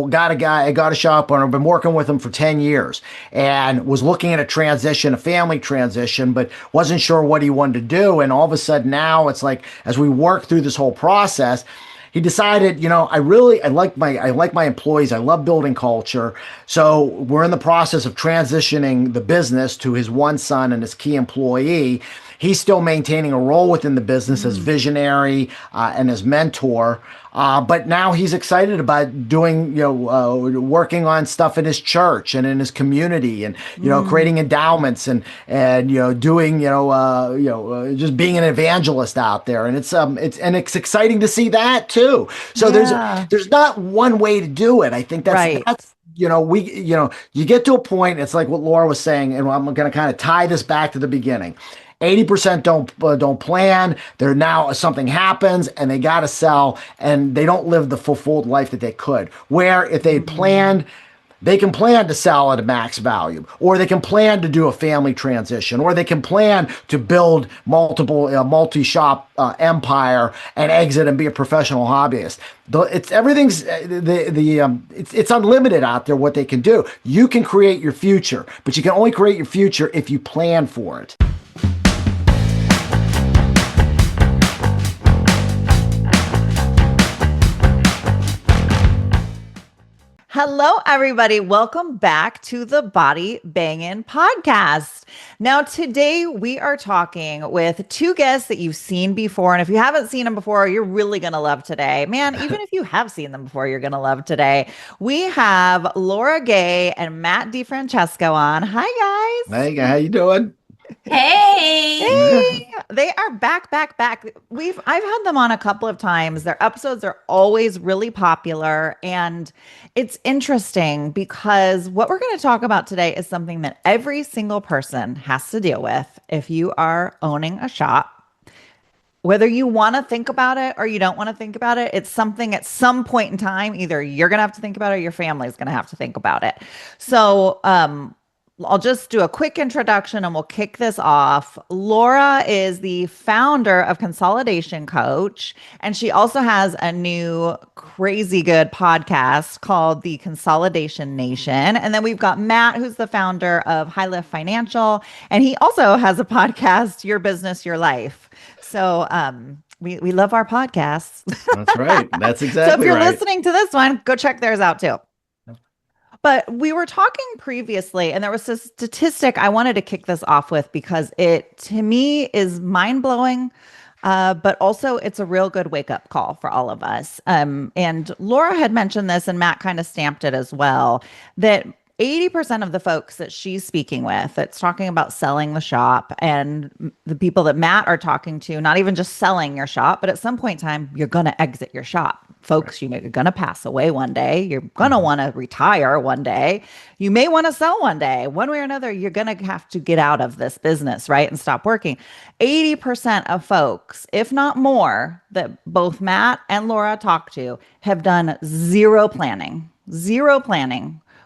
I got a shop owner, been working with him for 10 years and was looking at a transition, a family transition, but wasn't sure what he wanted to do. And all of a sudden now it's like, as we work through this whole process, he decided, I like my employees. I love building culture. So we're in the process of transitioning the business to his one son and his key employee. He's still maintaining a role within the business as visionary and as mentor. But now he's excited about doing, working on stuff in his church and in his community, and creating endowments and doing, just being an evangelist out there. And it's exciting to see that too. So Yeah. there's not one way to do it. I think Right. that's you get to a point. It's like what Laura was saying, and I'm going to kind of tie this back to the beginning. 80% don't plan. They're now something happens and they got to sell, and they don't live the fulfilled life that they could. Where if they planned, they can plan to sell at a max value, or they can plan to do a family transition, or they can plan to build multi-shop empire and exit and be a professional hobbyist. It's unlimited out there what they can do. You can create your future, but you can only create your future if you plan for it. Hello, everybody. Welcome back to the Body Bangin podcast. Now, today we are talking with two guests that you've seen before. And if you haven't seen them before, you're really going to love today. Man, even if you have seen them before, you're going to love today. We have Laura Gay and Matt DiFrancesco on. Hi, guys. Hey, how you doing? Hey. Hey, they are back. I've had them on a couple of times. Their episodes are always really popular, and it's interesting because what we're going to talk about today is something that every single person has to deal with if you are owning a shop. Whether you want to think about it or you don't want to think about it, it's something at some point in time, either you're going to have to think about it or your family's going to have to think about it. So, I'll just do a quick introduction and we'll kick this off. Laura is the founder of Consolidation Coach, and she also has a new crazy good podcast called the Consolidation Nation. And then we've got Matt, who's the founder of High Lift Financial, and he also has a podcast, Your Business, Your Life. So, we love our podcasts. That's right. That's exactly right. So if you're listening to this one, go check theirs out too. But we were talking previously, and there was a statistic I wanted to kick this off with because it, to me, is mind-blowing, but also it's a real good wake-up call for all of us. And Laura had mentioned this, and Matt kind of stamped it as well, that 80% of the folks that she's speaking with, it's talking about selling the shop, and the people that Matt are talking to, not even just selling your shop, but at some point in time, you're going to exit your shop. Folks, right. You're going to pass away one day. You're going to want to retire one day. You may want to sell one day. One way or another, you're going to have to get out of this business, right? And stop working. 80% of folks, if not more, that both Matt and Laura talk to have done zero planning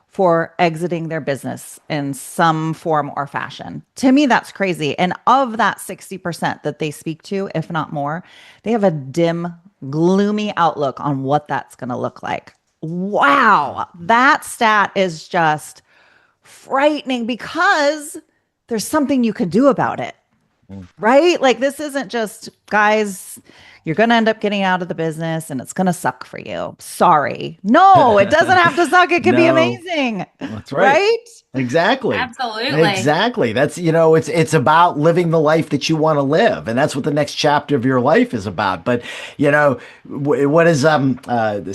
for exiting their business in some form or fashion. To me, that's crazy. And of that 60% that they speak to, if not more, they have a dim, gloomy outlook on what that's going to look like. Wow. That stat is just frightening because there's something you can do about it, right? Like, this isn't just, guys, you're going to end up getting out of the business and it's going to suck for you. Sorry. No, it doesn't have to suck. It can be amazing. That's right. Right? Exactly. Absolutely. Exactly. That's, it's about living the life that you want to live. And that's what the next chapter of your life is about. But, what is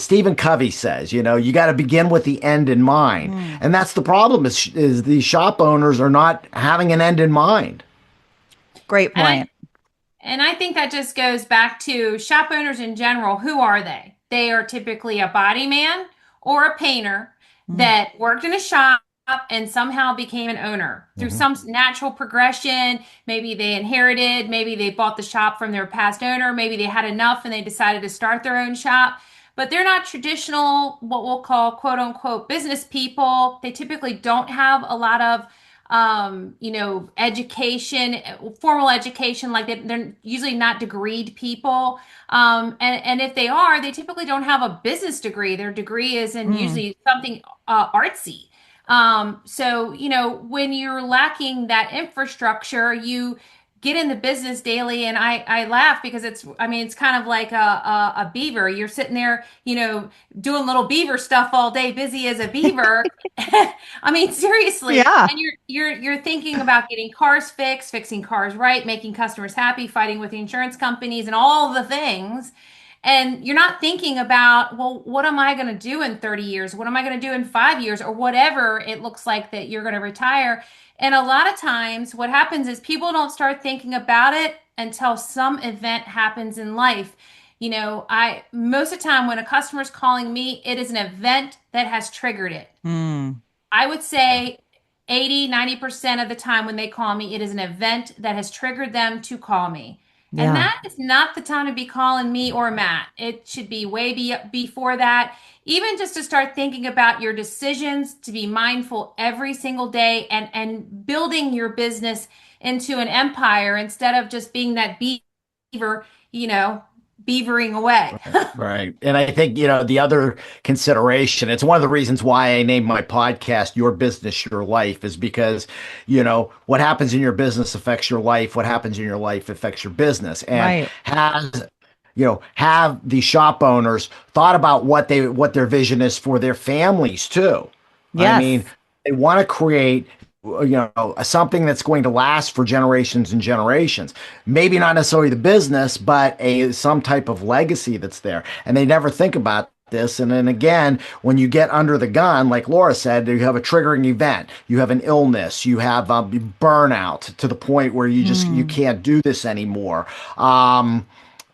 Stephen Covey says, you got to begin with the end in mind. And that's the problem is the shop owners are not having an end in mind. Great point. And I think that just goes back to shop owners in general. Who are they? They are typically a body man or a painter that worked in a shop and somehow became an owner through some natural progression. Maybe they inherited, maybe they bought the shop from their past owner, maybe they had enough and they decided to start their own shop. But they're not traditional, what we'll call quote unquote business people. They typically don't have a lot of education, formal education, like they're usually not degreed people. And if they are, they typically don't have a business degree. Their degree is in Mm. usually something artsy. So, when you're lacking that infrastructure, you get in the business daily. And I laugh because it's kind of like a beaver. You're sitting there, doing little beaver stuff all day, busy as a beaver. I mean, seriously. Yeah. And you're thinking about getting cars fixed, fixing cars right, making customers happy, fighting with the insurance companies and all the things. And you're not thinking about, well, what am I going to do in 30 years? What am I going to do in 5 years or whatever it looks like that you're going to retire? And a lot of times what happens is people don't start thinking about it until some event happens in life. I most of the time when a customer's calling me, it is an event that has triggered it. Mm. I would say 80-90% of the time when they call me, it is an event that has triggered them to call me. And Yeah. that is not the time to be calling me or Matt. It should be before that. Even just to start thinking about your decisions, to be mindful every single day and building your business into an empire instead of just being that beaver, beavering away. Right. And I think, the other consideration, it's one of the reasons why I named my podcast Your Business, Your Life, is because, what happens in your business affects your life. What happens in your life affects your business. And Right. have the shop owners thought about what their vision is for their families too. I mean, Yes. they want to create something that's going to last for generations and generations. Maybe not necessarily the business, but some type of legacy that's there. And they never think about this. And then again, when you get under the gun, like Laura said, you have a triggering event, you have an illness, you have burnout to the point where you Mm. can't do this anymore.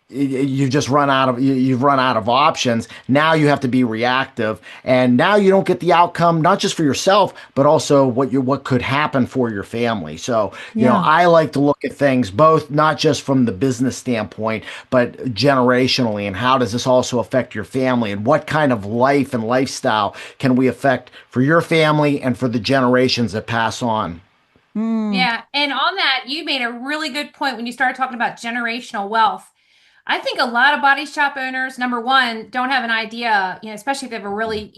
You've just you've run out of options. Now you have to be reactive, and now you don't get the outcome, not just for yourself but also what could happen for your family. So Yeah. I like to look at things both not just from the business standpoint but generationally, and how does this also affect your family, and what kind of life and lifestyle can we affect for your family and for the generations that pass on. Mm. Yeah. And on that, you made a really good point when you started talking about generational wealth. I think a lot of body shop owners, number one, don't have an idea, especially if they have a really,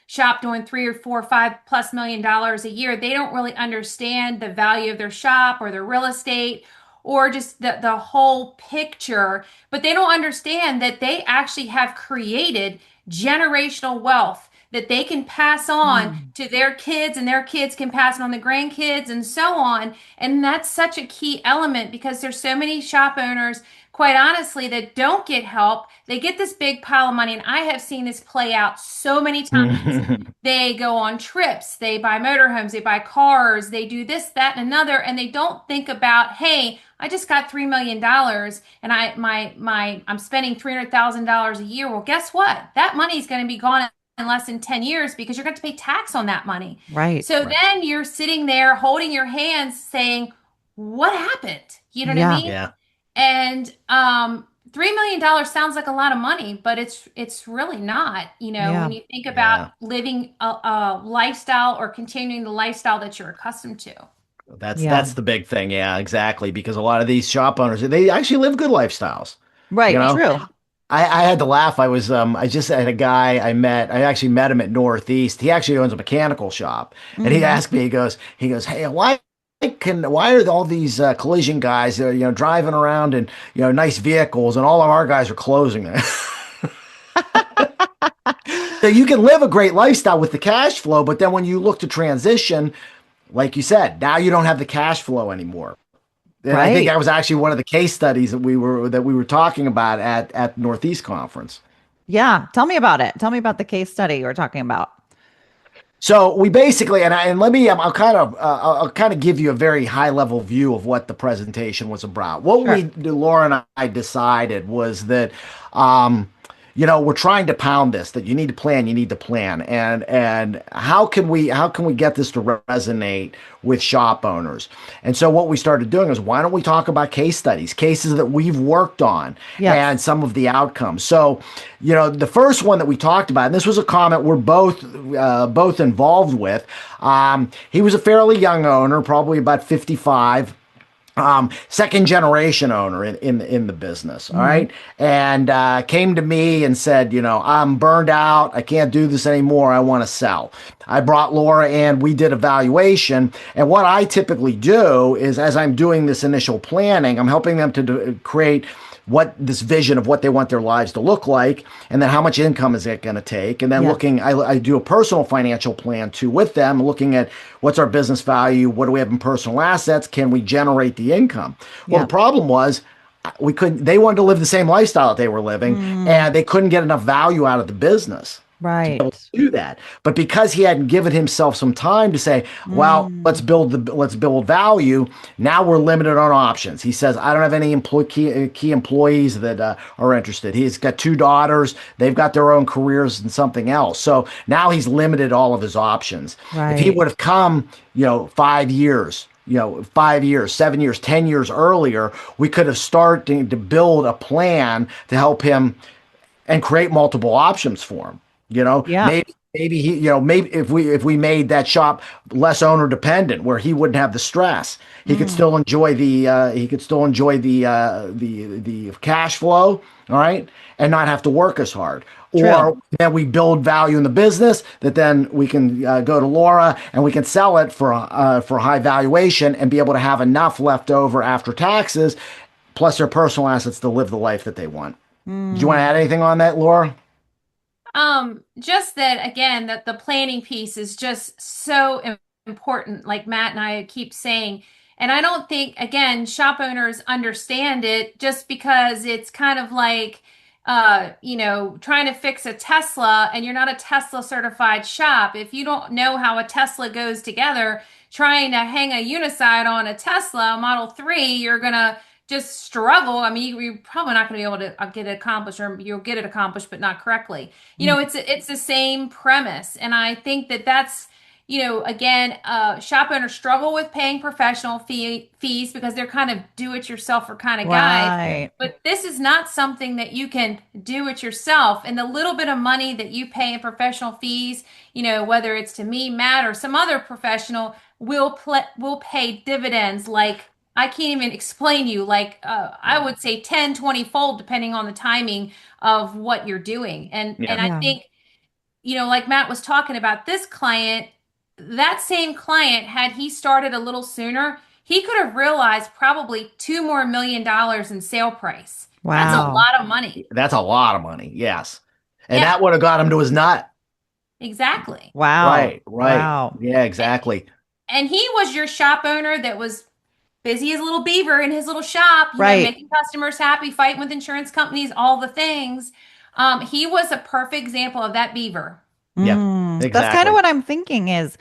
shop doing 3 or 4 or 5+ million dollars a year. They don't really understand the value of their shop or their real estate or just the whole picture. But they don't understand that they actually have created generational wealth that they can pass on Mm. to their kids and their kids can pass it on the grandkids and so on. And that's such a key element because there's so many shop owners, quite honestly, that don't get help. They get this big pile of money, and I have seen this play out so many times. They go on trips, they buy motorhomes, they buy cars, they do this, that, and another, and they don't think about, hey, I just got $3 million and I'm spending $300,000 a year. Well, guess what? That money is going to be gone in less than 10 years because you're going to pay tax on that money. Right. So Right. then you're sitting there holding your hands saying, what happened? You know what I Yeah. mean? Yeah. And $3 million sounds like a lot of money, but it's really not. Yeah. When you think Yeah. about living a lifestyle or continuing the lifestyle that you're accustomed to. Yeah. That's the big thing. Yeah, exactly. Because a lot of these shop owners, they actually live good lifestyles. You Right. know, True. I had to laugh. I just had a guy I actually met him at Northeast. He actually owns a mechanical shop. And he Mm. asked me, he goes, hey, why are all these collision guys, driving around in, nice vehicles, and all of our guys are closing them? So you can live a great lifestyle with the cash flow, but then when you look to transition, like you said, now you don't have the cash flow anymore. And I think Right. that was actually one of the case studies that we were talking about at Northeast Conference. Yeah. Tell me about it. Tell me about the case study you were talking about. So we basically, and let me, I'll kind of give you a very high level view of what the presentation was about. What Sure. Laura and I decided was that, um, we're trying to pound this, that you need to plan, you need to plan. And how can we get this to resonate with shop owners? And so what we started doing is, why don't we talk about case studies, cases that we've worked on, Yes. and some of the outcomes. So, the first one that we talked about, and this was a comment we're both involved with. He was a fairly young owner, probably about 55, second generation owner in the business. All Mhm. right. And came to me and said, I'm burned out. I can't do this anymore. I want to sell. I brought Laura in. We did evaluation. And what I typically do is, as I'm doing this initial planning, I'm helping them to create what this vision of what they want their lives to look like, and then how much income is it going to take, and then Yeah. I do a personal financial plan too with them, looking at what's our business value, what do we have in personal assets, can we generate the income. Well, Yeah. the problem was, we couldn't they wanted to live the same lifestyle that they were living, Mm, and they couldn't get enough value out of the business right. do that. But because he hadn't given himself some time to say, well, Mm, let's build value. Now we're limited on options. He says, I don't have any key employees that are interested. He's got two daughters. They've got their own careers and something else. So now he's limited all of his options. If he right. would have come, 5 years, 5 years, 7 years, 10 years earlier, we could have started to build a plan to help him and create multiple options for him. Yeah. Maybe he, maybe if we made that shop less owner dependent, where he wouldn't have the stress, he could Mm, still enjoy the cash flow, all right, and not have to work as hard. true. Or then we build value in the business that then we can go to Laura and we can sell it for high valuation and be able to have enough left over after taxes, plus their personal assets to live the life that they want. Do you want to Mm, add anything on that, Laura? Just that again, that the planning piece is just so important, like Matt and I keep saying. And I don't think, again, shop owners understand it just because it's kind of like, trying to fix a Tesla and you're not a Tesla certified shop. If you don't know how a Tesla goes together, trying to hang a Uniside on a Tesla Model 3, you're gonna just struggle. I mean, you're probably not going to be able to get it accomplished, or you'll get it accomplished, but not correctly. mm, It's the same premise, and I think that that's again, shop owners struggle with paying professional fees because they're kind of do-it-yourselfer kind of guys. right. But this is not something that you can do it yourself. And the little bit of money that you pay in professional fees, whether it's to me, Matt, or some other professional, will pay dividends like I can't even explain you. Like I would say 10, 20 fold depending on the timing of what you're doing. And Yeah. I Yeah. think, like Matt was talking about this client, that same client, had he started a little sooner, he could have realized probably $2 more million in sale price. That's a Wow. lot of money. That's a lot of money. Yes. And Yeah, that would have got him to his nut. exactly. Wow. Right. Right. Wow. Yeah, exactly. And he was your shop owner that was busy as a little beaver in his little shop, Right. making customers happy, fighting with insurance companies, all the things. He was a perfect example of that beaver. Yep. That's kind of Exactly. what I'm thinking is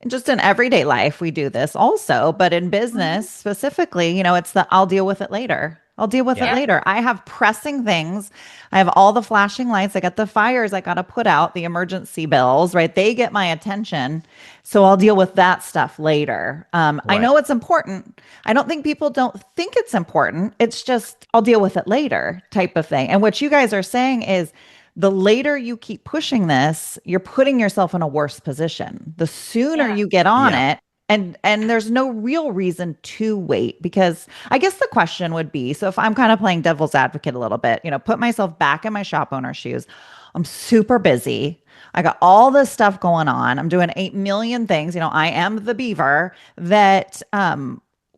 just in everyday life, we do this also, but in Mhm. business specifically, it's the I'll deal with it later. I'll deal with it Yeah. Yep. later. I have pressing things. I have all the flashing lights. I got the fires I got to put out, the emergency bills, right? They get my attention. So I'll deal with that stuff later. I Right. know it's important. I don't think people don't think it's important. It's just I'll deal with it later type of thing. And what you guys are saying is the later you keep pushing this, you're putting yourself in a worse position. The sooner Yeah. you get on Yeah. it, and there's no real reason to wait because I guess the question would be, so if I'm kind of playing devil's advocate a little bit, put myself back in my shop owner shoes. I'm super busy. I got all this stuff going on. I'm doing 8 million things. I am the beaver that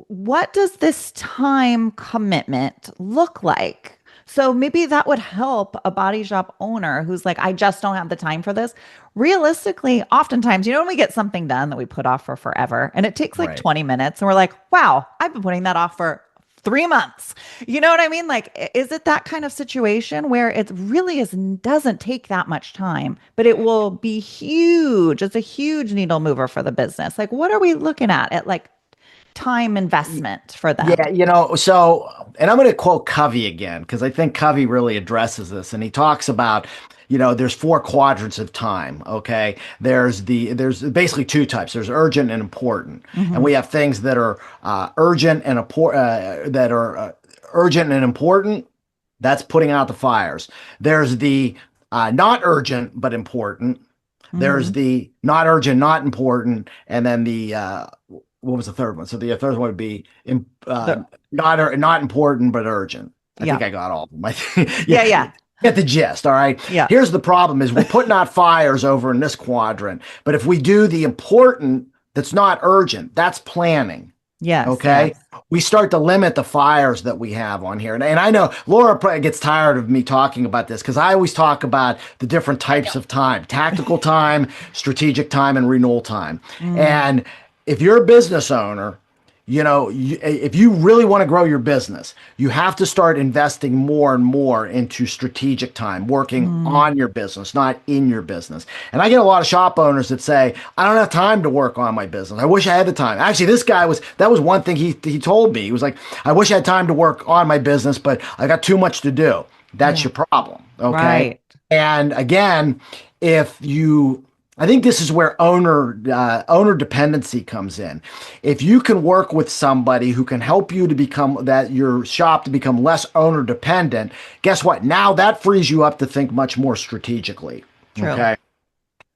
what does this time commitment look like? So maybe that would help a body shop owner who's like, I just don't have the time for this. Realistically, oftentimes, when we get something done that we put off for forever and it takes like Right. 20 minutes and we're like, wow, I've been putting that off for 3 months. You know what I mean? Like, is it that kind of situation where it really doesn't take that much time, but it will be huge? It's a huge needle mover for the business. Like, what are we looking at like time investment for them. Yeah, so, and I'm going to quote Covey again, because I think Covey really addresses this. And he talks about, there's four quadrants of time. Okay. There's basically two types. There's urgent and important. And Hmm. we have things that are urgent and important. That's putting out the fires. There's the not urgent, but important. There's Hmm. the not urgent, not important. And then what was the third one? So the third one would be The, not important but urgent. I think yeah. I got all of them. Yeah. Yeah, Yeah. get the gist. All right. Yeah. Here's the problem: is we're putting out fires over in this quadrant, but if we do the important, that's not urgent. That's planning. Yes. Okay. Yes. We start to limit the fires that we have on here. And I know Laura probably gets tired of me talking about this because I always talk about the different types of time: tactical time, strategic time, and renewal time. Mm. And if you're a business owner, if you really want to grow your business, you have to start investing more and more into strategic time, working Mm. on your business, not in your business. And I get a lot of shop owners that say, I don't have time to work on my business. I wish I had the time. Actually, that was one thing he told me. He was like, I wish I had time to work on my business, but I got too much to do. That's Yeah. your problem. Okay. Right. And again, if you I think this is where owner dependency comes in. If you can work with somebody who can help you to become that your shop to become less owner dependent, guess what? Now that frees you up to think much more strategically. True. Okay.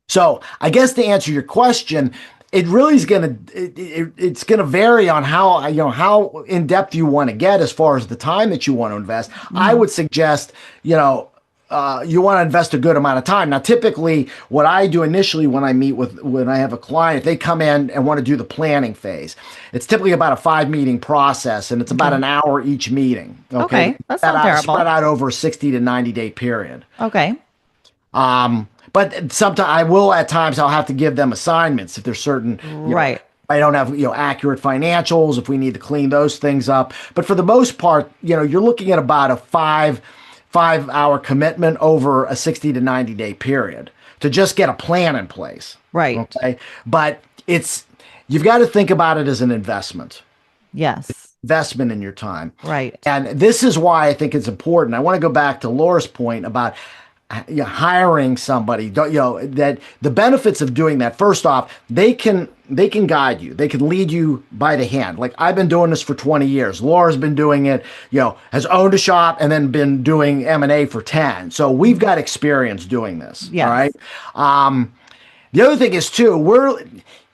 So I guess to answer your question, it really is it's gonna vary on how in depth you want to get as far as the time that you want to invest. I Hmm. would suggest you want to invest a good amount of time. Now, typically, what I do initially when I have a client, if they come in and want to do the planning phase, it's typically about a 5 meeting process, and it's about Okay. an hour each meeting. Okay, Okay. That's not spread terrible. out over a 60 to 90 day period. Okay. But sometimes I will at times I'll have to give them assignments if there's certain, Right. I don't have, accurate financials if we need to clean those things up. But for the most part, you're looking at about a 5 hour commitment over a 60 to 90 day period to just get a plan in place. Right. Okay. But you've got to think about it as an Yes. investment in your time. Right. And this is why I think it's important. I want to go back to Laura's point about hiring somebody. That the benefits of doing that. First off, they can guide you. They can lead you by the hand. Like I've been doing this for 20 years. Laura's been doing it. Has owned a shop and then been doing M&A for 10. So we've got experience doing this. All Yes. right. The other thing is too,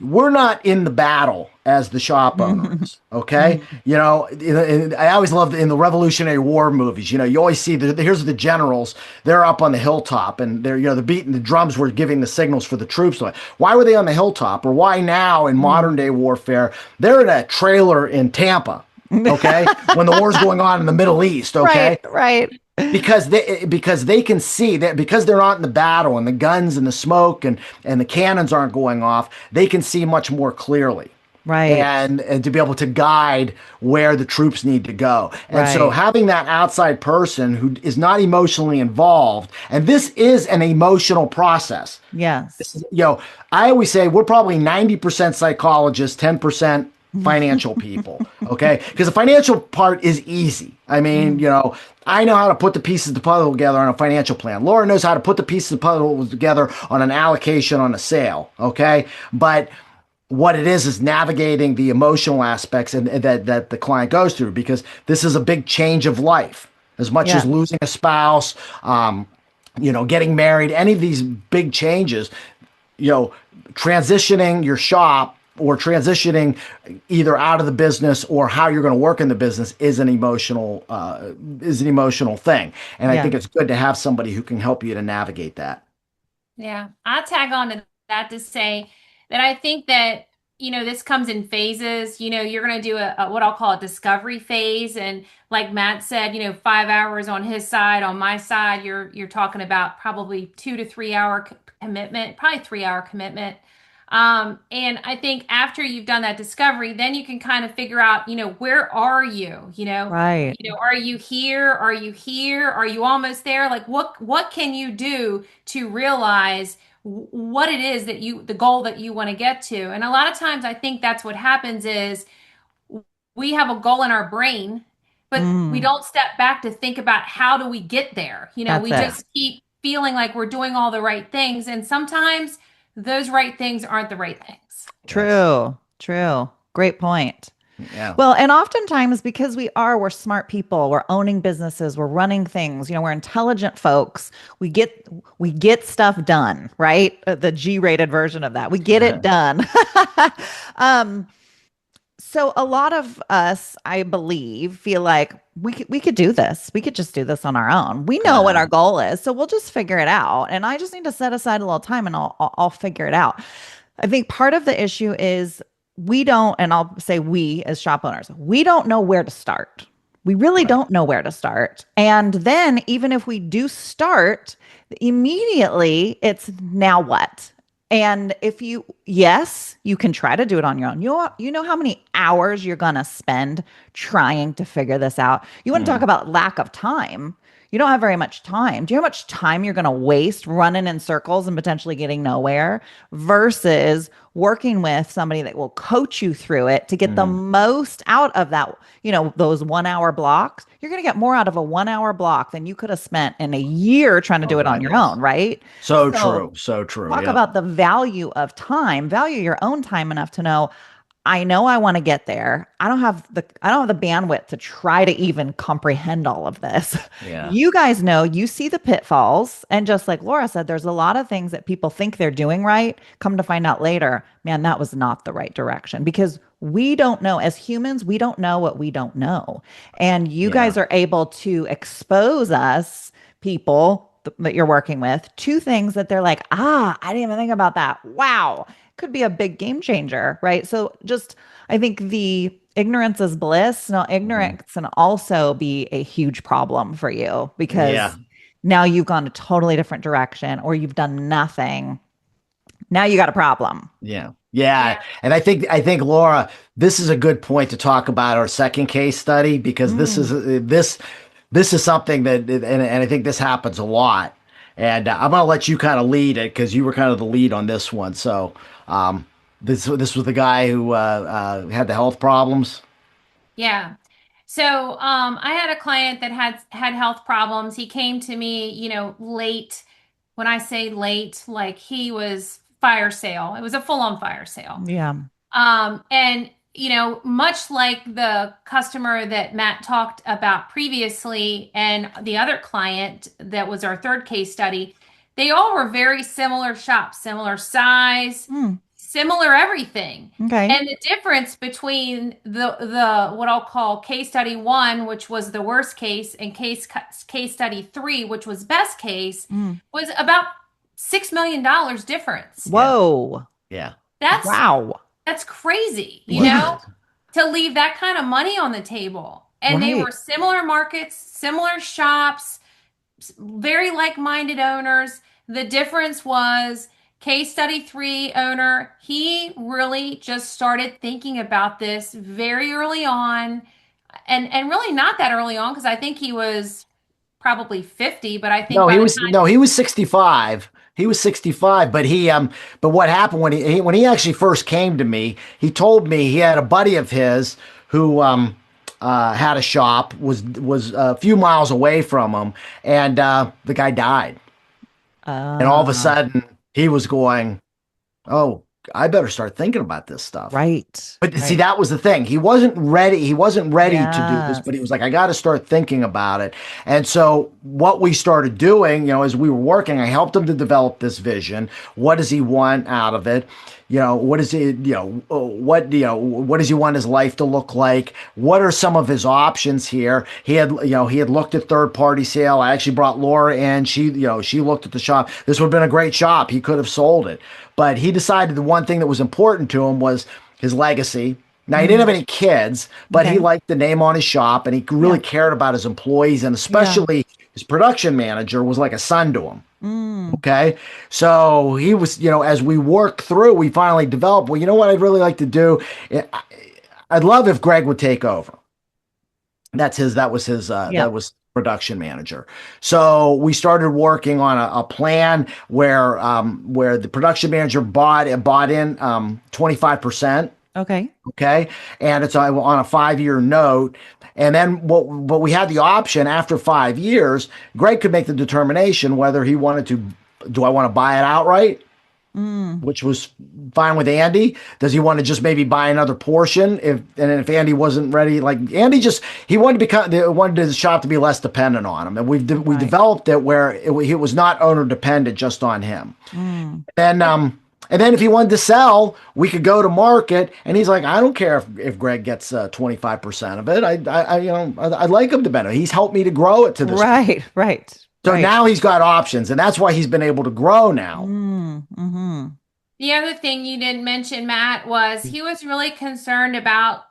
we're not in the battle as the shop owners. Okay. Mhm. I always loved in the Revolutionary War movies, you always see here's the generals, they're up on the hilltop and they're beating the drums were giving the signals for the troops. Why were they on the hilltop, or why now in modern day warfare, they're in a trailer in Tampa. Okay. When the war's going on in the Middle East. Okay. Right. Right. Because they can see that, because they're not in the battle and the guns and the smoke and the cannons aren't going off, they can see much more clearly Right. and to be able to guide where the troops need to go. And so Right. having that outside person who is not emotionally involved, and this is an emotional process. Yes. I always say we're probably 90% psychologists, 10% financial people. Okay. Because the financial part is easy. I mean, Mm. I know how to put the pieces of the puzzle together on a financial plan. Laura knows how to put the pieces of the puzzle together on an allocation on a sale. Okay. But what it is navigating the emotional aspects and that the client goes through, because this is a big change of life as much as Yes. losing a spouse, getting married, any of these big changes, transitioning your shop or transitioning either out of the business or how you're going to work in the business is an emotional thing. And I Yeah. think it's good to have somebody who can help you to navigate that. Yeah, I'll tag on to that to say that I think that, this comes in phases. You're going to do a what I'll call a discovery phase. And like Matt said, 5 hours on his side, on my side, you're talking about probably 2 to 3 hour commitment, probably 3 hour commitment. And I think after you've done that discovery, then you can kind of figure out, where are you? Right. Are you here? Are you here? Are you almost there? Like what can you do to realize what it is that the goal that you want to get to? And a lot of times I think that's what happens is we have a goal in our brain, but we don't step back to think about how do we get there. That's We it. just keep feeling like we're doing all the right things. And sometimes those right things aren't the right things. True. True. Great point. Yeah. Well, and oftentimes because we're smart people, we're owning businesses, we're running things, we're intelligent folks. We get stuff done, right? The G-rated version of that. We get it done. um, so a lot of us, I believe, feel like we could do this. We could just do this on our own. We know what our goal is, so we'll just figure it out. And I just need to set aside a little time, and I'll figure it out. I think part of the issue is we don't, and I'll say we as shop owners, we don't know where to start. We really don't know where to start. And then even if we do start, immediately it's now what? And yes, you can try to do it on your own. You know how many hours you're going to spend trying to figure this out. You want to talk about lack of time. You don't have very much time. Do you know how much time you're going to waste running in circles and potentially getting nowhere versus working with somebody that will coach you through it to get the most out of that, those 1 hour blocks? You're going to get more out of a 1 hour block than you could have spent in a year trying to do it on your own, right? So true. So true. Talk about the value of time, value your own time enough to know, I know I want to get there. I don't have the bandwidth to try to even comprehend all of this. Yeah. You guys know, you see the pitfalls. And just like Laura said, there's a lot of things that people think they're doing right. Come to find out later, man, that was not the right direction, because we don't know. As humans, we don't know what we don't know. And you guys are able to expose us, people that you're working with, to things that they're like, I didn't even think about that. Wow. Could be a big game changer, right? So I think the ignorance is bliss. Now, ignorance can also be a huge problem for you, because now you've gone a totally different direction, or you've done nothing. Now you got a problem. Yeah. And I think Laura, this is a good point to talk about our second case study, because this is something that, and I think this happens a lot. And I'm going to let you kind of lead it, because you were kind of the lead on this one. So this was the guy who had the health problems. Yeah. So I had a client that had health problems. He came to me, late. When I say late, like he was fire sale. It was a full-on fire sale. Yeah. And much like the customer that Matt talked about previously and the other client that was our third case study, they all were very similar shops, similar size, similar everything. Okay. And the difference between the what I'll call case study 1, which was the worst case, and case study 3, which was best case, was about $6 million difference. Whoa. Yeah. That's crazy, to leave that kind of money on the table. And they were similar markets, similar shops, very like-minded owners. The difference was case study 3 owner, he really just started thinking about this very early on, and really not that early on, because I think he was probably 50, but I think he was 65. He was 65, but but what happened when he actually first came to me, he told me he had a buddy of his who had a shop, was a few miles away from him, and the guy died. And all of a sudden he was going, oh, I better start thinking about this stuff. Right. But see, that was the thing. He wasn't ready. He wasn't ready to do this, but he was like, I got to start thinking about it. And so what we started doing, as we were working, I helped him to develop this vision. What does he want out of it? What does he want his life to look like? What are some of his options here? He had looked at third party sale. I actually brought Laura in. She looked at the shop. This would have been a great shop. He could have sold it, but he decided the one thing that was important to him was his legacy. Now, he didn't have any kids, but he liked the name on his shop, and he really cared about his employees, and especially his production manager was like a son to him. Okay. So he was, as we worked through, we finally developed, well, you know what I'd really like to do? I'd love if Greg would take over. That was production manager. So we started working on a plan where the production manager bought in 25%. Okay. Okay. And it's on a 5 year note. And then what we had the option after 5 years, Greg could make the determination whether he wanted to, do I want to buy it outright? Mm, Which was fine with Andy. Does he want to just maybe buy another portion? If Andy wasn't ready, like Andy just he wanted to become wanted the shop to be less dependent on him, and we right. developed it where it was not owner dependent just on him. Mm, And then if he wanted to sell, we could go to market. And he's like, I don't care if Greg gets 25% of it. I'd like him to benefit. He's helped me to grow it to this. right. Right. So Right. now he's got options, and that's why he's been able to grow now. Mm-hmm. The other thing you didn't mention, Matt, was he was really concerned about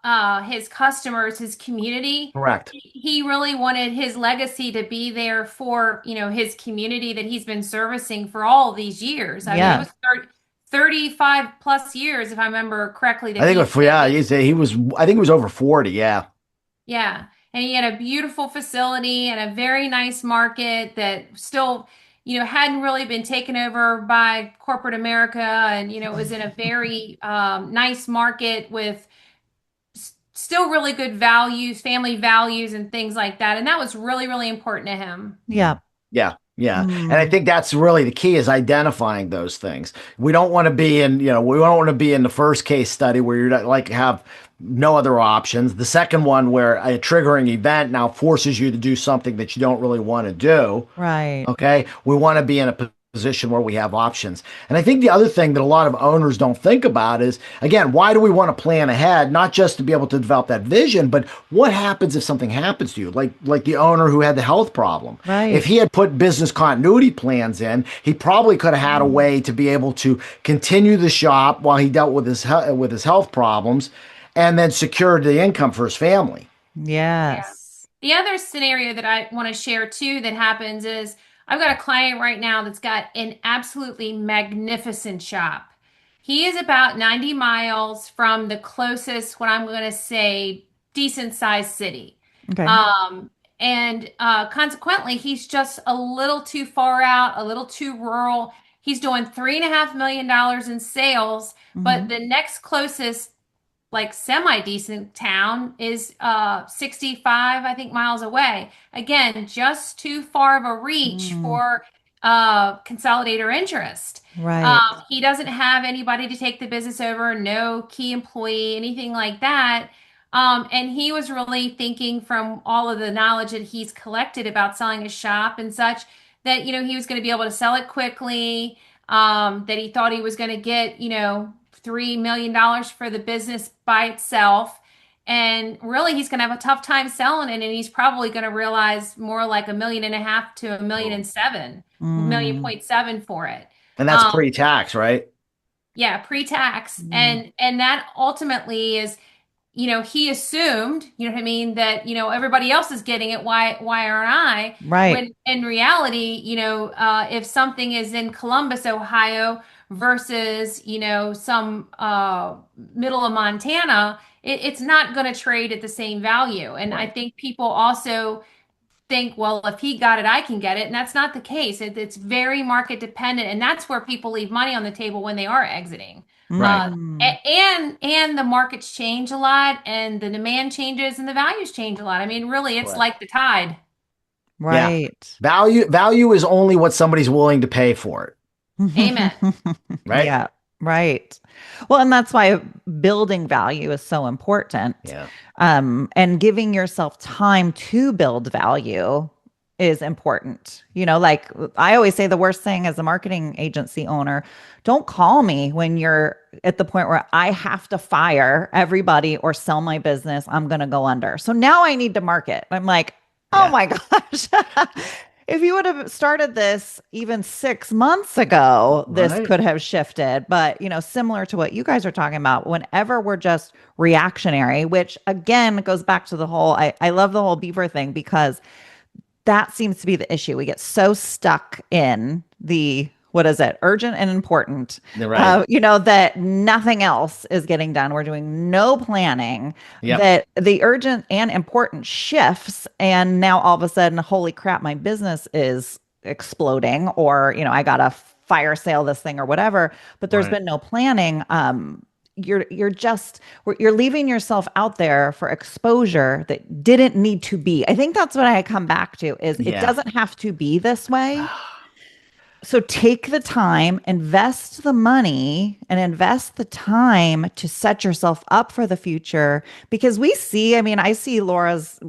his customers, his community. Correct. He really wanted his legacy to be there for, his community that he's been servicing for all these years. I mean, it Yeah. was 35 plus years, if I remember correctly, I that think he it, yeah, he was. I think he was over 40. Yeah. yeah. And he had a beautiful facility and a very nice market that still, hadn't really been taken over by corporate America. And, it was in a very nice market with still really good values, family values, and things like that. And that was really, really important to him. Yeah. Yeah. Yeah. And I Mm, think that's really the key is identifying those things. We don't want to be in, we don't want to be in the first case study where you're not, like have no other options. The second one where a triggering event now forces you to do something that you don't really want to do. right. Okay. We want to be in a position where we have options. And I think the other thing that a lot of owners don't think about is, again, why do we want to plan ahead? Not just to be able to develop that vision, but what happens if something happens to you? Like the owner who had the health problem. Right. If he had put business continuity plans in, he probably could have had a way to be able to continue the shop while he dealt with his health problems and then secured the income for his family. Yeah. Yes. The other scenario that I want to share too that happens is I've got a client right now that's got an absolutely magnificent shop. He is about 90 miles from the closest, what I'm going to say, decent sized city. Okay. And consequently, he's just a little too far out, a little too rural. He's doing $3.5 million in sales, Mm-hmm. but the next closest like semi-decent town is 65, I think, miles away. Again, just too far of a reach Mm, for consolidator interest. right. He doesn't have anybody to take the business over, no key employee, anything like that. And he was really thinking from all of the knowledge that he's collected about selling his shop and such that, he was going to be able to sell it quickly, that he thought he was going to get, $3 million for the business by itself. And really, he's going to have a tough time selling it. And he's probably going to realize more like 1.5 million to 1.7 million, million Mm, point seven for it. And that's Um, pre-tax, right? yeah, pre-tax. mm, And that ultimately is, he assumed, you know what I mean, that, everybody else is getting it. Why aren't I? right. When in reality, if something is in Columbus, Ohio versus, some middle of Montana, it's not going to trade at the same value. And I Right. think people also think, well, if he got it, I can get it. And that's not the case. It's very market dependent. And that's where people leave money on the table when they are exiting. Right. Mm, And the markets change a lot and the demand changes and the values change a lot. I mean, really, it's Correct. like the tide. Yeah. right. Value is only what somebody's willing to pay for it, Amen. right? Yeah, right. Well, and that's why building value is so important. Yeah. And giving yourself time to build value is important. Like I always say, the worst thing as a marketing agency owner, don't call me when you're at the point where I have to fire everybody or sell my business. I'm going to go under. So now I need to market. I'm like, oh Yeah. my gosh. If you would have started this even 6 months ago, this Right. could have shifted. But, similar to what you guys are talking about, whenever we're just reactionary, which again goes back to the whole, I love the whole beaver thing because that seems to be the issue. We get so stuck in the, what is it, urgent and important, You're right. that nothing else is getting done. We're doing no planning, Yep. that the urgent and important shifts. And now all of a sudden, holy crap, my business is exploding, or, I got to fire sale this thing or whatever, but there's Right. been no planning. you're leaving yourself out there for exposure that didn't need to be. I think that's what I come back to is it Yeah. doesn't have to be this way. So take the time, invest the money, and invest the time to set yourself up for the future. Because I mean, I see Laura's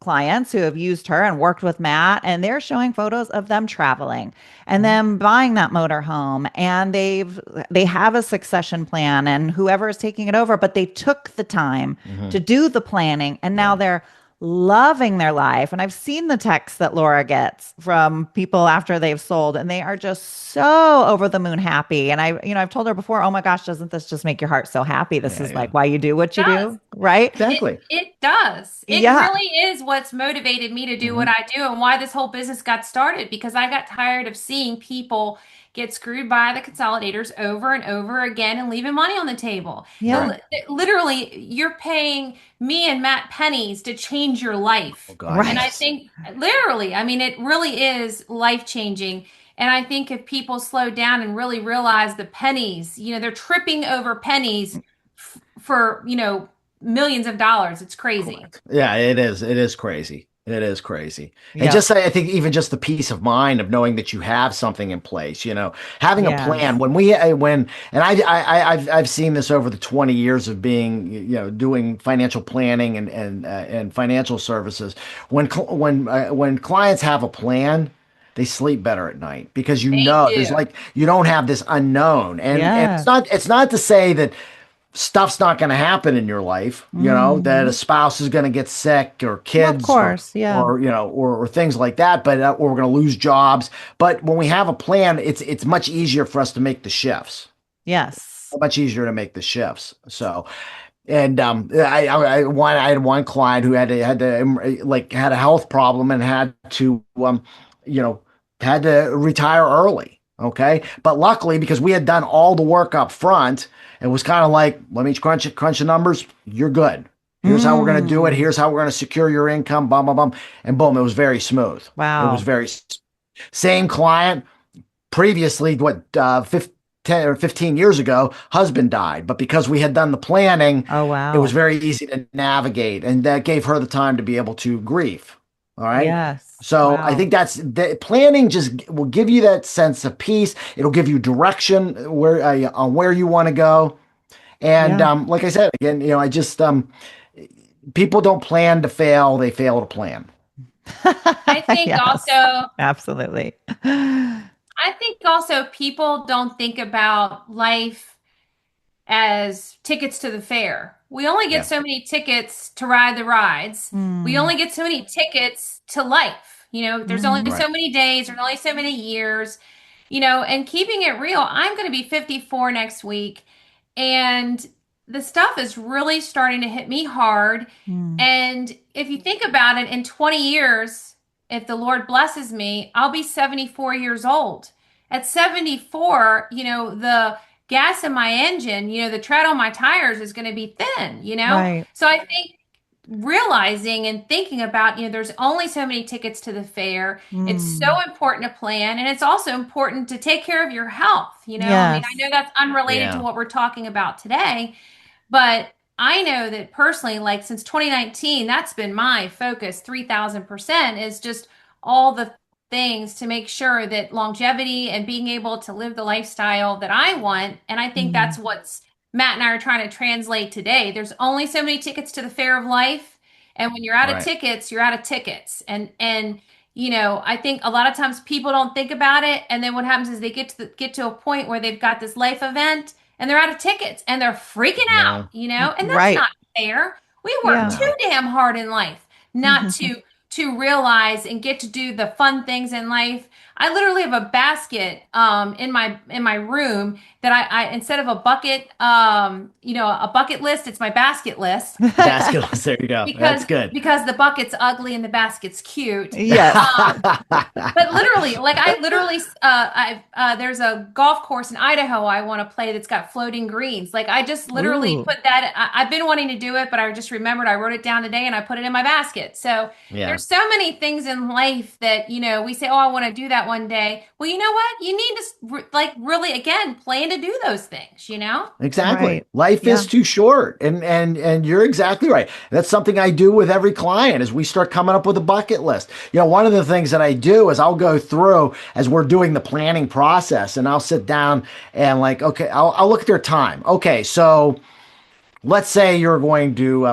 clients who have used her and worked with Matt, and they're showing photos of them traveling and them buying that motor home, and they have a succession plan and whoever is taking it over, but they took the time Hmm. to do the planning, and now Yeah. they're loving their life. And I've seen the texts that Laura gets from people after they've sold, and they are just so over the moon happy. And I've told her before, oh my gosh, doesn't this just make your heart so happy? This Yeah. is Yeah. like why you do what you Does. do, right? Exactly. It does. It Yeah. really is what's motivated me to do what Hmm. I do and why this whole business got started because I got tired of seeing people get screwed by the consolidators over and over again and leaving money on the table. Yeah. Literally, you're paying me and Matt pennies to change your Oh life. God, And I Right. yes. think literally, I mean, it really is life changing. And I think if people slow down and really realize the pennies, they're tripping over pennies for, millions of dollars. It's crazy. Correct. Yeah, it is. It is crazy. It is crazy. And Yep. just I think even just the peace of mind of knowing that you have something in place, having a plan Yes. when we when and I've seen this over the 20 years of being doing financial planning and financial services when clients have a plan, they sleep better at night because They there's do. like you don't have this unknown, and it's Yes. not to say that stuff's not going to happen in your life, that a Hmm. spouse is going to get sick or Well, of kids course. Yeah. or things like that, but or we're going to lose jobs. But when we have a plan, it's much easier for us to make the shifts. Yes. Much easier to make the shifts. So, and I had one client who had a health problem and you know, had to retire early. Okay, but luckily because we had done all the work up front, it was kind of like, let me crunch the numbers. You're good. Here's how we're going to do it. Mm. Here's how we're going to secure your income. Bum bum bum, and boom, it was very smooth. It was Wow. same client previously, 10 or 15 years ago, husband died. But because we had done the planning, Oh, it was wow. very easy to navigate. And that gave her the time to be able to grieve. All right. Yes. So I Wow. think that's the planning just will give you that sense of peace. It'll give you direction on where you want to go. And Yeah. like I said, again, I just people don't plan to fail; they fail to plan. I think Yes. also, Absolutely. I think also people don't think about life as tickets to the fair. We only get Yeah. so many tickets to ride the rides. We Mm. only get so many tickets to life. There's only Hmm. Right. so many days, there's only so many years, and keeping it real, I'm going to be 54 next week. And the stuff is really starting to hit me hard. Mm. And if you think about it, in 20 years, if the Lord blesses me, I'll be 74 years old. At 74, the gas in my engine, the tread on my tires is going to be thin. Right. So I think realizing and thinking about, there's only so many tickets to the fair. It's so Mm. important to plan. And it's also important to take care of your health. I mean, I Yes. know that's unrelated to Yeah. what we're talking about today, but I know that personally, like since 2019, that's been my focus 3000% is just all the things to make sure that longevity and being able to live the lifestyle that I want. And I think Mm. that's what's Matt and I are trying to translate today. There's only so many tickets to the fair of life. And when you're out of Right. tickets, you're out of tickets. And I think a lot of times people don't think about it. And then what happens is they get to a point where they've got this life event and they're out of tickets and they're freaking Yeah. out, and that's Right. not fair. We work Yeah. too No. damn hard in life not to realize and get to do the fun things in life. I literally have a basket in my room that I instead of a bucket a bucket list, it's my basket list Basket list. There you go. That's because good. because the bucket's ugly and the basket's cute. Yes. But literally, like I literally, I there's a golf course in Idaho I want to play that's got floating greens. Like I just literally Ooh. put that. I've been wanting to do it, but I just remembered I wrote it down today and I put it in my basket. So Yeah. there's so many things in life that we say, oh, I want to do that one day. Well, you know what? You need to like really again plan to do those things, Exactly. Right. Life Yeah. is too short. And you're exactly right. That's something I do with every client is we start coming up with a bucket list. One of the things that I do is I'll go through as we're doing the planning process and I'll sit down and like, okay, I'll look at their time. Okay, so let's say you're going to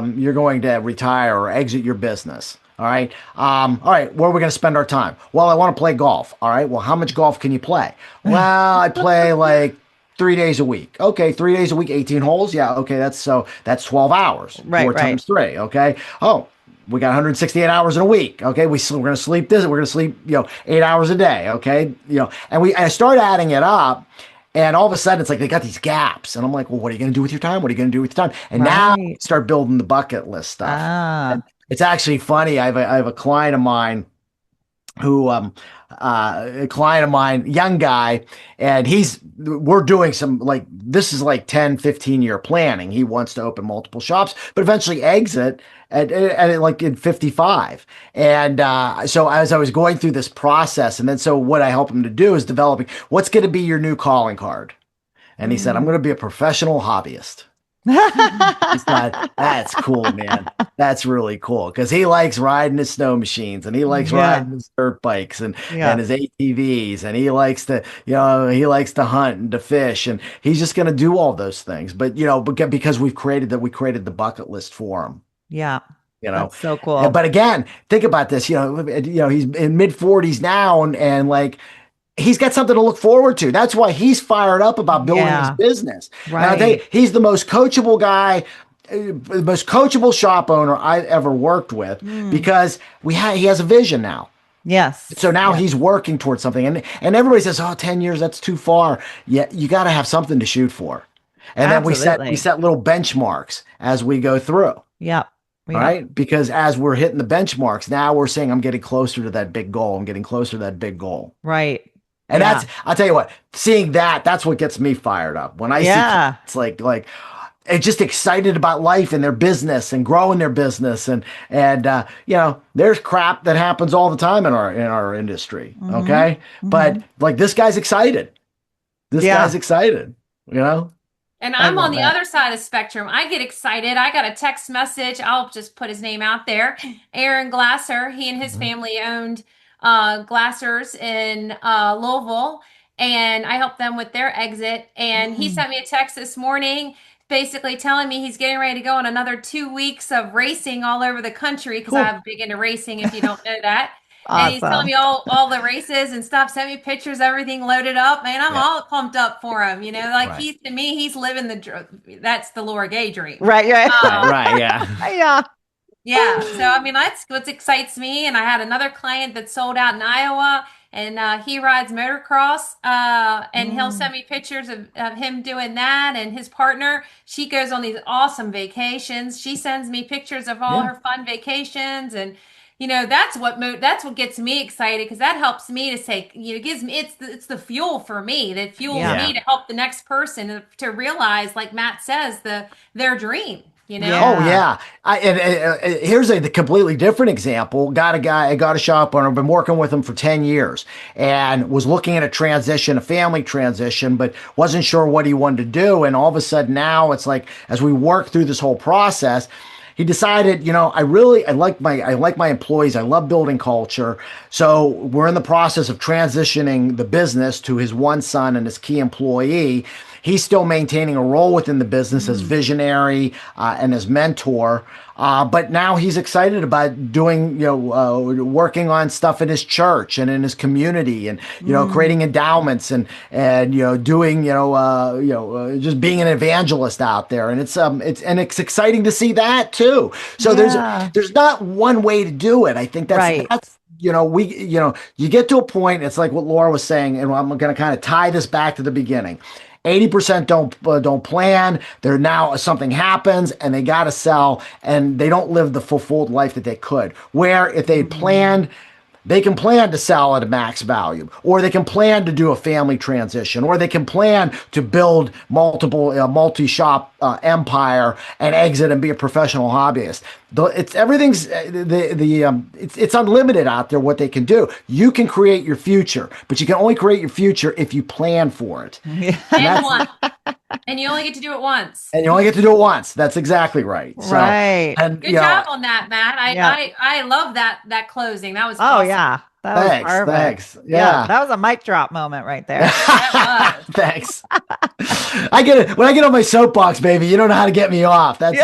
retire or exit your business. All right. All right. Where are we going to spend our time? Well, I want to play golf. All right. Well, how much golf can you play? Well, I play like 3 days a week. Okay. 3 days a week, 18 holes. Yeah. Okay. That's 12 hours. Right, Four right. times three. Okay. Oh, we got 168 hours in a week. Okay. We're going to sleep this. We're going to sleep, 8 hours a day. Okay. And I start adding it up. And all of a sudden, it's like they got these gaps. And I'm like, well, what are you going to do with your time? What are you going to do with your time? And now Right. start building the bucket list stuff. Ah. It's actually funny. I have a client of mine who a client of mine, young guy, and we're doing some like this is like 10-15 year planning. He wants to open multiple shops, but eventually exit at like in 55. And so as I was going through this process, and then so what I help him to do is developing what's going to be your new calling card. And he said, I'm going to be a professional hobbyist. He's not, that's cool, man. That's really cool because he likes riding his snow machines and he likes riding his dirt bikes and his ATVs and he likes to hunt and to fish and he's just going to do all those things. But because we created the bucket list for him. Yeah. That's so cool. But again, think about this. He's in mid-40s now and like. He's got something to look forward to. That's why he's fired up about building his business. Right. He's the most coachable guy, the most coachable shop owner I've ever worked with because he has a vision now. Yes. So now he's working towards something. And everybody says, 10 years, that's too far. Yeah, you got to have something to shoot for. And then we set little benchmarks as we go through. Yep. All right. Because as we're hitting the benchmarks, now we're saying, I'm getting closer to that big goal. I'm getting closer to that big goal. Right. And I'll tell you what, seeing that's what gets me fired up. When I see it's like it's just excited about life and their business and growing their business. And there's crap that happens all the time in our industry. Mm-hmm. Okay. Mm-hmm. But like this guy's excited. Guy's excited, And I'm on the other side of the spectrum. I get excited. I got a text message. I'll just put his name out there. Aaron Glasser. He and his family owned Glassers in Louisville, and I helped them with their exit. And he sent me a text this morning basically telling me he's getting ready to go on another 2 weeks of racing all over the country because I'm big into racing, if you don't know that. Awesome. And he's telling me all the races and stuff, sent me pictures, everything loaded up. Man, I'm all pumped up for him. He's living that's the Laura Gay dream. Right. Right. Yeah. Yeah. Yeah. So, that's what excites me. And I had another client that sold out in Iowa and he rides motocross and he'll send me pictures of him doing that. And his partner, she goes on these awesome vacations. She sends me pictures of all her fun vacations. And, that's what gets me excited because that helps me to say, gives me, it's the fuel for me that fuels me to help the next person to realize, like Matt says, their dream. Oh yeah. Here's a completely different example. Got a shop owner. I've been working with him for 10 years and was looking at a family transition, but wasn't sure what he wanted to do. And all of a sudden now it's like, as we work through this whole process, he decided, I like my employees. I love building culture. So we're in the process of transitioning the business to his one son and his key employee. He's still maintaining a role within the business as visionary and as mentor. But now he's excited about doing, working on stuff in his church and in his community and, creating endowments and doing, just being an evangelist out there. And it's exciting to see that too. So there's not one way to do it. I think that's you get to a point, it's like what Laura was saying, and I'm going to kind of tie this back to the beginning. 80% don't plan. They're now something happens and they got to sell and they don't live the fulfilled life that they could. Where if they planned, they can plan to sell at a max value, or they can plan to do a family transition, or they can plan to build multi-shop empire and exit and be a professional hobbyist. It's unlimited out there what they can do. You can create your future, but you can only create your future if you plan for it. And you only get to do it once. And you only get to do it once. That's exactly right. So, right. And good job on that, Matt. I love that closing. That was awesome. Yeah. That was perfect. Thanks. Yeah. That was a mic drop moment right there. Thanks. I get it. When I get on my soapbox, baby, you don't know how to get me off. That's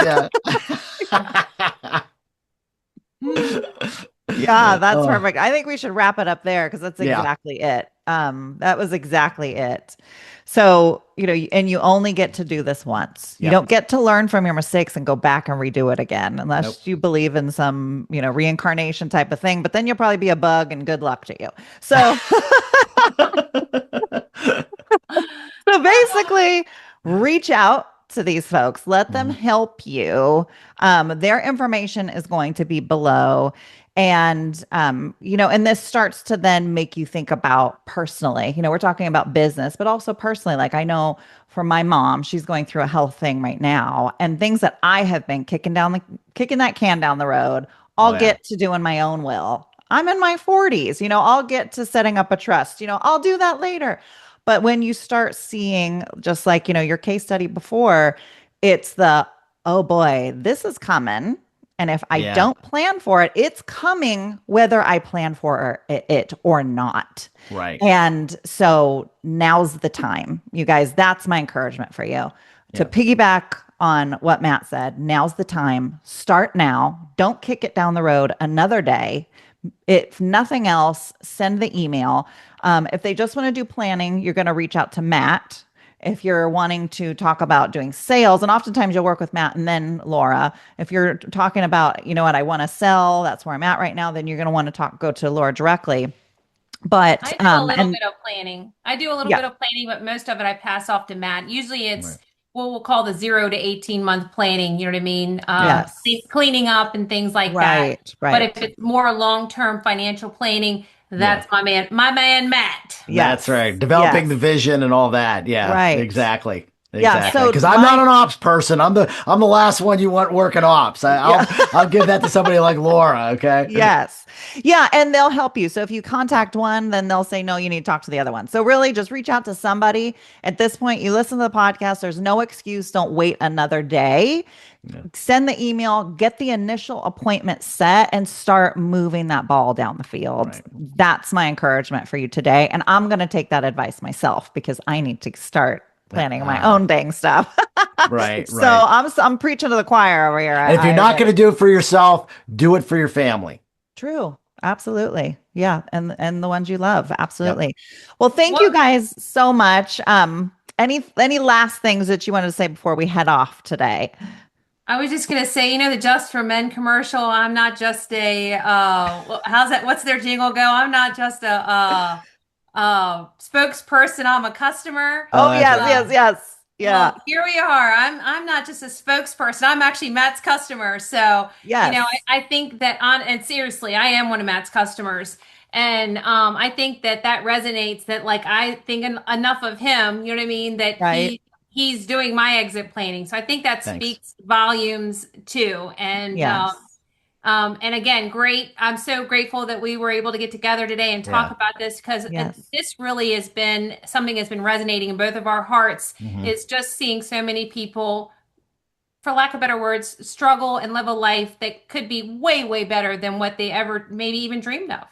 Yeah, that's perfect. I think we should wrap it up there because that's exactly it. That was exactly it. So, and you only get to do this once. You don't get to learn from your mistakes and go back and redo it again, unless you believe in some, reincarnation type of thing, but then you'll probably be a bug and good luck to you. So, so basically reach out to these folks, let them help you. Their information is going to be below. And, and this starts to then make you think about personally, we're talking about business, but also personally. Like I know for my mom, she's going through a health thing right now, and things that I have been kicking that can down the road, I'll get to do in my own will. I'm in my 40s, I'll get to setting up a trust, I'll do that later. But when you start seeing, just like, your case study before, it's oh boy, this is coming. And if I don't plan for it, it's coming whether I plan for it or not. Right. And so now's the time. You guys, that's my encouragement for you. To piggyback on what Matt said, now's the time. Start now. Don't kick it down the road another day. If nothing else, send the email. If they just want to do planning, you're going to reach out to Matt. If you're wanting to talk about doing sales, and oftentimes you'll work with Matt and then Laura. If you're talking about, what I want to sell, that's where I'm at right now, then you're going to want to go to Laura directly. But I do a little bit of planning. But most of it I pass off to Matt. Usually it's what we'll call the 0 to 18 month planning. You know what I mean? Cleaning up and things like that. Right. But if it's more long-term financial planning, that's my man, Matt. That's right. Developing the vision and all that. Yeah, right. Exactly. Yeah, so because I'm not an ops person. I'm the last one you want working ops. I'll give that to somebody like Laura. Okay. Yes. Yeah, and they'll help you. So if you contact one, then they'll say no. You need to talk to the other one. So really, just reach out to somebody. At this point, you listen to the podcast. There's no excuse. Don't wait another day. Yeah. Send the email, get the initial appointment set, and start moving that ball down the field. Right. That's my encouragement for you today. And I'm going to take that advice myself because I need to start planning my own dang stuff. Right. So I'm preaching to the choir over here. And if you're not going to do it for yourself, do it for your family. True. Absolutely. Yeah. And the ones you love. Absolutely. Yep. Well, thank you guys so much. Any last things that you wanted to say before we head off today? I was just going to say, the Just for Men commercial, I'm not just what's their jingle go? I'm not just a spokesperson, I'm a customer. Yes. Yeah. Well, here we are. I'm not just a spokesperson. I'm actually Matt's customer. So, I think that and seriously, I am one of Matt's customers. And I think that resonates, that like, I think enough of him, you know what I mean? That he's doing my exit planning. So I think that speaks volumes too. And, and again, great. I'm so grateful that we were able to get together today and talk about this, because this really has been something that's been resonating in both of our hearts. Is just seeing so many people, for lack of better words, struggle and live a life that could be way, way better than what they ever maybe even dreamed of.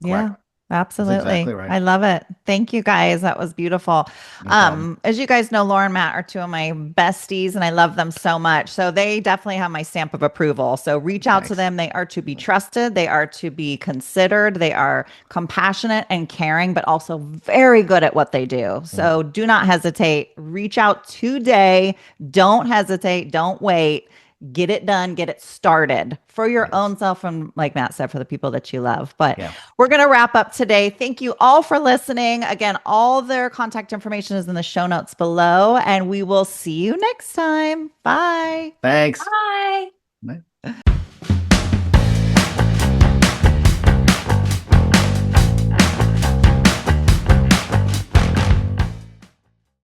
Yeah. Correct. Absolutely. Exactly right. I love it. Thank you guys. That was beautiful. As you guys know, Laura and Matt are two of my besties and I love them so much. So they definitely have my stamp of approval. So reach out to them. They are to be trusted. They are to be considered. They are compassionate and caring, but also very good at what they do. So do not hesitate. Reach out today. Don't hesitate. Don't wait. Get it done, get it started for your own self. And like Matt said, for the people that you love. But we're going to wrap up today. Thank you all for listening. Again, all their contact information is in the show notes below, and we will see you next time. Bye. Thanks. Bye.